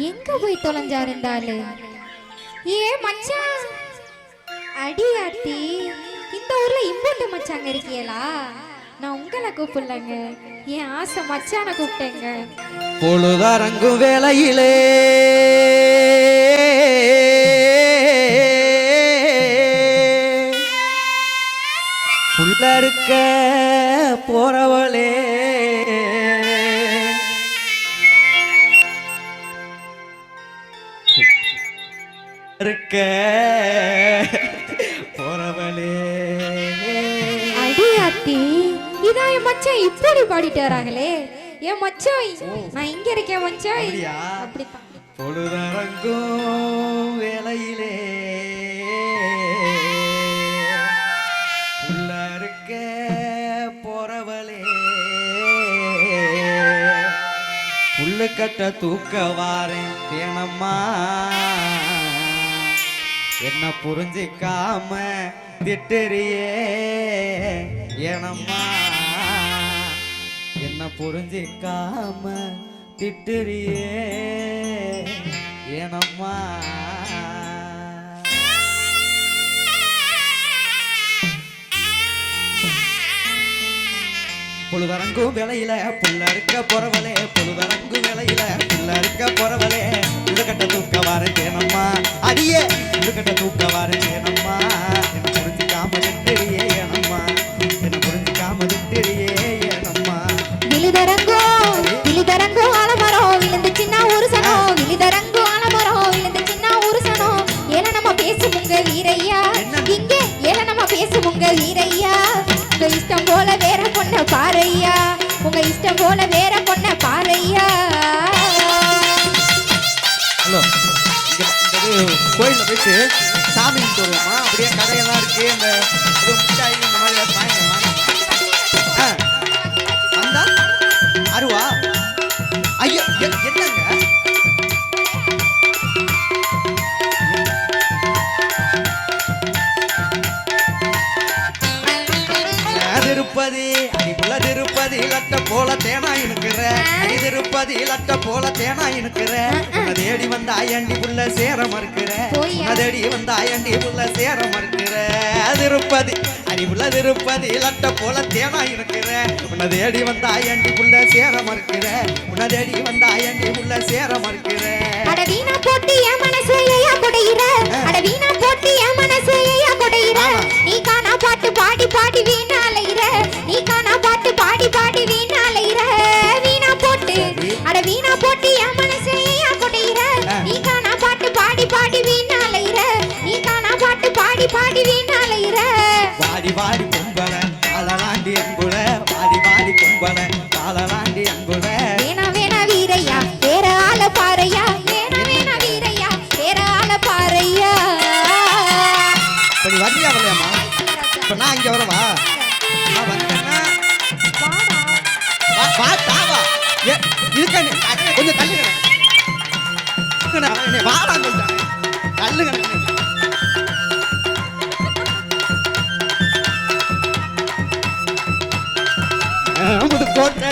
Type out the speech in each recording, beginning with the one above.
எங்க போய் தொலைஞ்சாருந்தாலு? ஏ மச்சான், அடி ஆத்தி, இந்த ஊர்ல இம்போட்டு மச்சாங்க இருக்கியலா? நான் உங்களை கூப்பிடலங்க, என் ஆசை மச்சான கூப்பிட்டேங்க. பொழுதரங்கும் வேளையிலே புள்ள இருக்க போறவளே இருக்க போறவளே. அடி ஆத்தி, இதான் என் மச்சான் இப்படி பாடிட்டாராங்களே. என் மச்சான், நான் இங்க இருக்கேன் மச்சான். அப்படித்தான். பொழுதரங்கும் வேளையிலே உள்ள இருக்க போறவளே புல்லு கட்ட தூக்க வாரேன் தேனம்மா, என்ன புரிஞ்சிக்காம திட்டறியே ஏனம்மா, என்ன புரிஞ்சிக்காம திட்டறியே ஏனம்மா. பொழுதரங்கும் வேலையில புள்ள இருக்க போறவளே, பொழுதரங்கும் வேலையில புள்ள இருக்க போறவளே உழுக்கட்ட தூக்க வாரேன் தேனம்மா, அடியே உழுக்கட்ட தூக்க வாரேன் தேனம்மா, என்ன புரிஞ்சிக்காம திட்டறியே ஏனம்மா, என்ன புரிஞ்சிக்காம திட்டறியே ஏனம்மா. விழுதரங்கோ விழுதரங்கோ ஆலமரம் விழுந்து சின்ன ஒரு சனம், விழுதரங்கோ ஆலமரம் விழுந்து சின்ன ஒரு சனம். ஏல நம்ம பேசுமுங்க வீரையா, இங்கே ஏல நம்ம பேசுமுங்க வீரையா. உங்க இஷ்டம் போல வேற பொண்ண பாரையா, உங்க இஷ்டம் போல வேற பொண்ண பாரையா. ஹலோ, இங்க கோயில்ல போயிட்டு சாமி வருவோமா, அப்படியே கடையெல்லாம் இருக்கு, இந்த மிட்டாய் இந்த மாதிரி வந்தா அருவா. ஐயோ என்னங்க திருப்பதி அடிப்புள்ள திருப்பதி லட்ட போல தேனா இனுக்குற, அடி திருப்பதி லட்ட போல தேனா இனுக்குற. தேடி வந்த ஆயண்டி புள்ள சேர மறுக்கிற, தேடி வந்த ஆயண்டி புள்ள சேர மறுக்கிற. திருப்பதி அடிப்புள்ள திருப்பதி லட்ட போல தேனா இனுக்குற, உன்னை தேடி வந்த ஆயண்டி புள்ள சேர மறுக்கிற, உன்னை தேடி வந்த ஆயண்டி புள்ள சேர மறுக்கிற. அட வீணா போட்டு என் மனசையா கொடையிற, அட வீணா போட்டு என் மனசையா கொடையிற. நீ காணா பாட்டு பாடி பாடி வீணா அலையிற, நீ காணா பாட்டு பாடி பாடி வீணா அலையிற. வீணா போட்டு அட வீணா போட்டு என் மனசையா கொடையிற, நீ காணா பாட்டு பாடி பாடி வீணா அலையிற, நீ காணா பாட்டு பாடி பாடி வீணா அலையிற. வாடி வாடி கும்பல பாலலாண்டி அன்புல, வாடி வாடி கும்பல பாலலாண்டி அன்புல. வேணா வேணா வீரையா வேற ஆள பாறையா, வேணா வேணா வீரையா வேற ஆள பாறையா. இப்ப நீ வந்தியா வரலையாமா? இப்ப நான் இங்க வரவா? நான் வந்தேன்னா வா தாவா இருக்க, கொஞ்சம் தள்ளுங்க வாடா, கொஞ்சம் தள்ளுங்க. புதுக்கோட்டை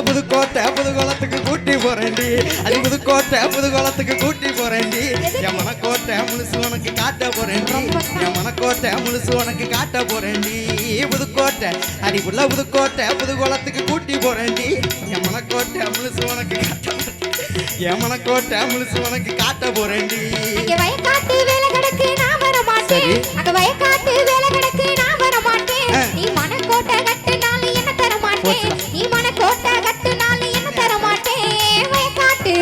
புதுக்கோட்டை புதுகோலத்துக்கு கூட்டி போறேன்டி, அது புதுக்கோட்டை புதுகோலத்துக்கு கூட்டி போறேன்டி. என் மனக்கோட்டை முழுசு உனக்கு காட்ட போறேன்டி, என் மனக்கோட்டை முழுசு உனக்கு காட்ட போறேன்டி. புதுக்கோட்டை அடிப்புள்ள புதுக்கோட்டை புதுகோலத்துக்கு கூட்டி போறேன்டி, என் மனக்கோட்டை முழுசு உனக்கு காட்ட, என் மனக்கோட்டை முழுசு உனக்கு காட்ட போறேன்டி. அங்க வயக்காட்டு வேலை கிடக்கு நான் வர மாட்டேன், அங்க வயக்காட்டு வேலை கிடக்கு நான் வர மாட்டேன். நீ மனக்கோட்டை கட்டுனாலும் என்ன தர மாட்டேன், நீ மனக்கோட்டை கட்டுனாலும் என்ன தர மாட்டேன். வயக்காட்டு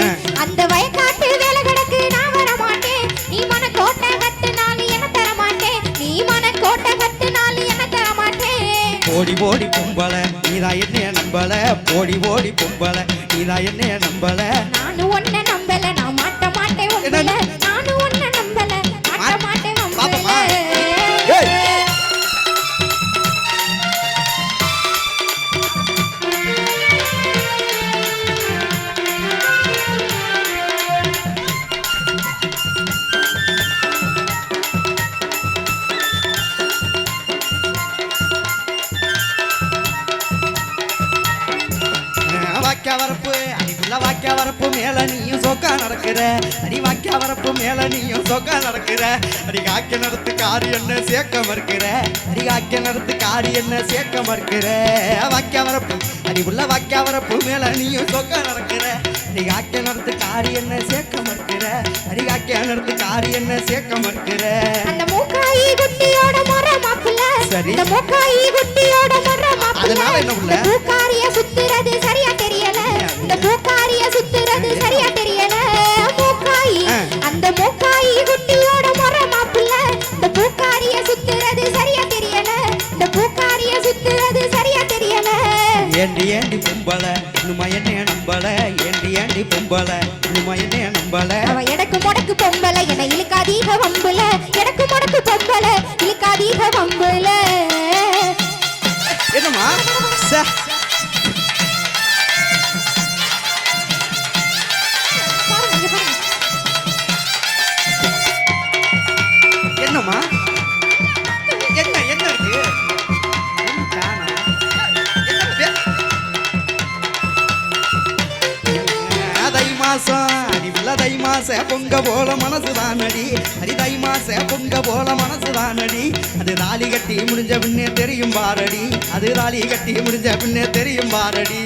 அந்த வயக்காட்டு வேலை கிடக்கு நான் வர மாட்டேன், நீ மனக்கோட்டை கட்டுனாலும் என்ன தர மாட்டேன், நீ மனக்கோட்டை கட்டுனாலும் என்ன தர மாட்டேன். போடி போடி கும்பல நீதா என்னைய நம்பல, போடி போடி கும்பல நீதா என்னைய நம்பல. நானும் ஒன்ன நம்பல, நான் மாட்ட மாட்டேன் உங்களை, நானும் ஒன்ன நம்பல மாட்ட மாட்டேன் உங்களை. வாக்கிய வரப்பு அடிக்குள்ள வாக்கிய வரப்பு மேல நீயும் சொக்கா நடக்கிற அடி வாக்கியா வரப்பு மேல நீயும் சொக்கா நடக்கிற அடி காக்க நடத்து காரி என்ன சேர்க்க மறுக்கிற அடி காக்க நடத்து காரி என்ன சேர்க்க மறுக்கிற வாக்கியா வரப்பு அடி உள்ள வாக்கியா வரப்பு மேல நீயும் சொக்கா நடக்கிற அடி காக்க நடத்து காரி என்ன சேர்க்க மறுக்கிற அடி காக்க நடத்து காரி என்ன சேர்க்க மறுக்கிற அந்த மூக்காயி குட்டியோட முறை மாப்பிள்ள சரி. இந்த மூக்காயி குட்டியோட முறை மாப்பிள்ள அதனால என்ன புள்ள? இந்த பூக்காரிய சுத்துறது சரியா தெரியல இந்த பூக்காரிய சுத்துறது சரியா தெரியல மூக்காயி அந்த மூக்காயி குட்டியோட முறை மாப்பிள்ள இந்த பூக்காரிய சுத்துறது சரியா தெரியல இந்த பூக்காரிய சுத்துறது சரியா தெரியல ஏண்டி ஏண்டி பொம்பள இனிமா என்ன நம்பல ஏண்டி பொம்பள இனிமா என்ன நம்பல அவ எடக்கு முடக்கு பொம்பல என இழுக்காதீக வம்புல எடக்கு முடக்கு பொம்பல இழுக்காதீக வம்புல என்னம்மா சே பாருங்க, இங்க பாருங்க. என்னம்மா என்ன இருக்கு தை மாசம் அடிவில்ல தை மாச பொங்க போல மனசுதான் அடி அடி தை மாச பொங்க போல மனசுதான் அடி அது தாலி கட்டி முடிஞ்ச பின்னே தெரியும் பாரடி அது தாலி கட்டி முடிஞ்ச பின்னே தெரியும் பாரடி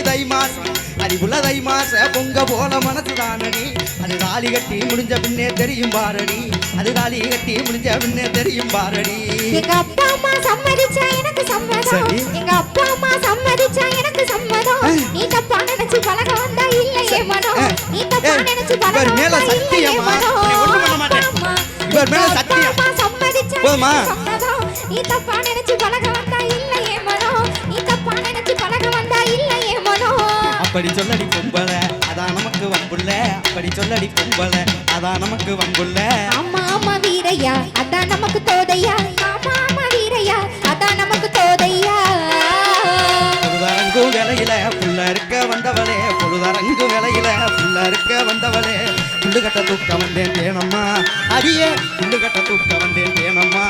தை மாசம் அடிவுள்ள தை மாச பொங்க போல மனசுதான் அடி அது தாலி கட்டி முடிஞ்ச பின்னே தெரியும் பாரடி அது தாலி கட்டி முடிஞ்ச பின்னே தெரியும் பாரடி எங்க அப்பா அம்மா சம்மதிச்சா எனக்கு சம்மதம் சரி. எங்க அப்பா அம்மா சம்மதிச்சா எனக்கு சம்மதம் நீ தப்பா நினைச்சு பழக வந்தா இல்லையே மனம் நீ தப்பா நினைச்சு பழக இவர் மேல வந்தா இல்லையே சத்தியமா? மனம் உன்னை ஒண்ணும் பண்ண மாட்டேன். அப்பா அம்மா, இவர் மேல எங்க அப்பா சத்தியம். அம்மா சம்மதிச்சா போதுமா? எனக்கு சம்மதம் நீ தப்பா நினைச்சு பழக வந்தா இல்லையே மனம் நீ தப்பா நினைச்சு பழக வந்தா இல்லையே மனம் அப்படி சொல்லடி பொம்பள அதான் நமக்கு வம்புள்ள அப்படி சொல்லடி பொம்பள அதான் நமக்கு வம்புள்ள ஆமா ஆமா வீரையா அதான் நமக்கு தோதையா ஆமா ஆமா வீரையா அதான் நமக்கு தோதையா பொழுதரங்கு வேலையில புள்ள இருக்க வந்தவளே பொழுதரங்கு வேலையில புள்ள இருக்க வந்தவளே புல்லு கட்ட தூக்க வந்தேன் தேனம்மா அடியே புல்லு கட்ட தூக்க வந்தேன் தேனம்மா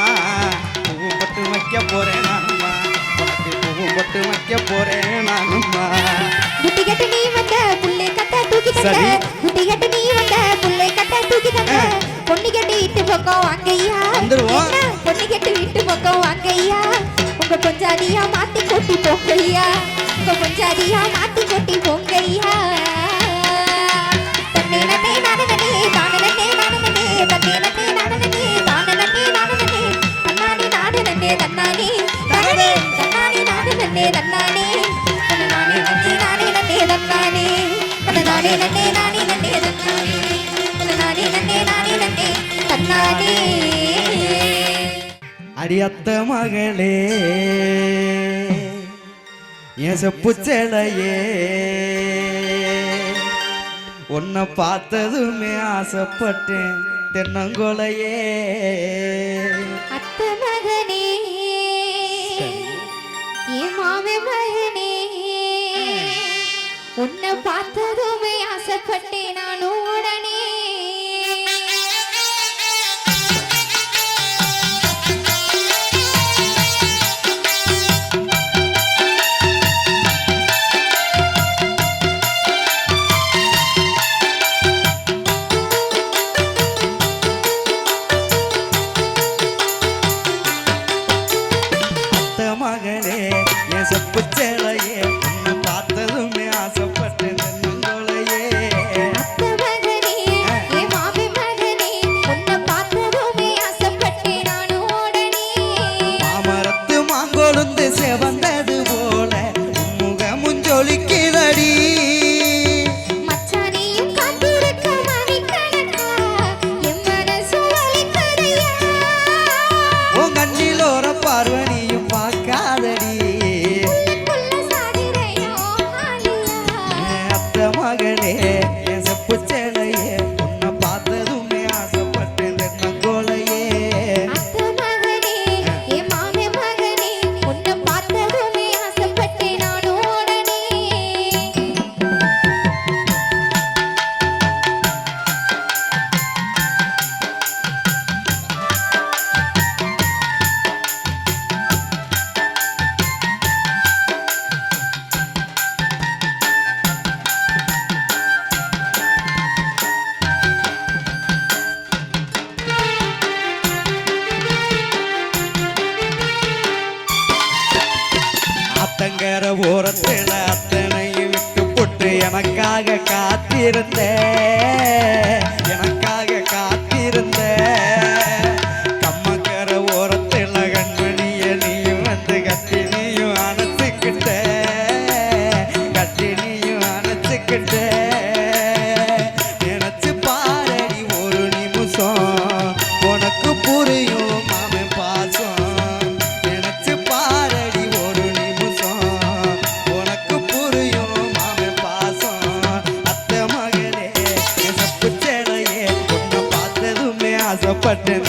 பூவும் பட்டு வைக்க போறேன் நானம்மா உனக்கு பூவும் பட்டு வைக்க போறேன் நானம்மா புட்டி கட்டு நீ வந்த புள்ளை கட்ட தூக்கி தந்த சரி. புட்டி கட்டு நீ வந்த புள்ளை கட்ட தூக்கி தந்த பொண்ணு கட்டு வீட்டு பக்கம் வாங்கய்யா வந்துருவோம். என்ன? பொண்ணு கட்டு வீட்டு பக்கம் வாங்கய்யா உங்க கொஞ்சாதியா மாத்தி கொட்டி போங்கய்யா உங்க கொஞ்சாதியா மாத்தி கொட்டி போங்கய்யா தன்னே நன்னே நானே நன்னே தானே நன்னே நானே நன்னே தன்னே நன்னே நானே நன்னே தானே நன்னே நானே நன்னே தன்னானே நானே நன்னே தன்னானே தானே தன்னானே நானே நன்னே தன்னானே தன்னானே நன்னே நானே நன்னே தன்னானே தன்னானே நன்னே நானே நன்னே தன்னானே தன்னானே நன்னே நானே நன்னே தன்னானே அடியத்த மகளே என் செப்பு சேலையே உன்னை பார்த்ததுமே ஆசைப்பட்டேன் தென்னங்கொலையே அத்த மகனே என் மாமே மகனே உன்னை பார்த்ததுமே ஆசைப்பட்டேன் நானும் உடனே அத்த மகளே என் செப்பு சேலையே உன்னை பார்த்ததுமே ஆசைப்பட்டேன் தென்னங்கொலையே எனக்காக காத்திருந்த எனக்காக காத்திருந்த கம்மக்கர ஓரத்தில் கண்மணிய நீயும் வந்து கட்டி நீயும் அணைச்சுக்கிட்ட கட்டி நீயும் அணைச்சுக்கிட்ட நினைச்சு பாரடி ஒரு நிமிஷம் உனக்கு புரியும் மாமன் பாசம் நினைச்சு பாரடி ஒரு நிமிஷம் உனக்கு புரியும் மாமன் பாசம் அத்தை மகளே எசப்பு சேலையே உன்னை பார்த்ததுமே ஆசைப்பட்டேன்